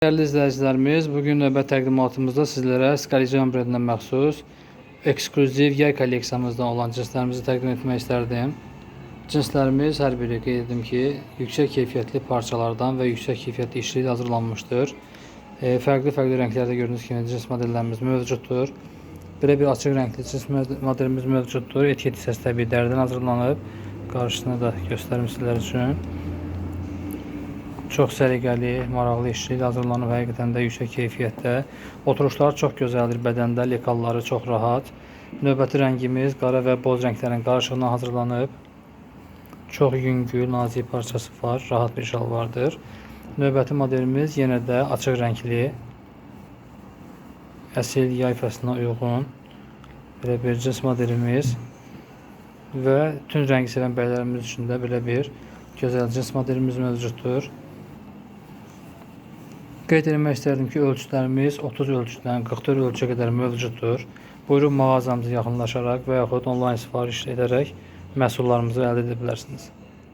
Değerli izləyicilərimiz, bugün növbə təqdimatımızda sizlərə Skalican brendindən məxsus ekskluziv yay kolleksiyamızdan olan cinslərimizi təqdim etmək istərdim. Cinslərimiz hər biri qeyd edim ki, yüksək keyfiyyətli parçalardan və yüksək keyfiyyətli işçiliklə hazırlanmışdır. Fərqli rənglərdə gördüyünüz kimi cins modellərimiz mövcuddur. Belə bir açıq rəngli cins modelimiz mövcuddur. Etiket hissəsi təbii dəridən hazırlanıb. Qarşısını da göstərim sizlər üçün. Çox səliqəli, maraqlı işçiliklə hazırlanıb, həqiqətən də yüksək keyfiyyətdə. Oturuşları çox gözəldir, bədəndə lekalları çox rahat. Növbəti rəngimiz qara və boz rənglərin qarışığından hazırlanıb. Çox yüngül, nazik parçası var, rahat bir şalvardır. Növbəti modelimiz yenə də açıq rəngli, əsil yay fəslinə uyğun belə bir cins modelimiz və tünd rəngi sevən bəylərimiz üçün də belə bir gözəl cins modelimiz mövcuddur. Qeyd etmək istərdim ki, ölçülərimiz 30 ölçüdən 44 ölçüyə qədər mövcuddur. Buyurun mağazamıza yaxınlaşaraq və yaxud onlayn sifariş edərək məhsullarımızı əldə edə bilərsiniz.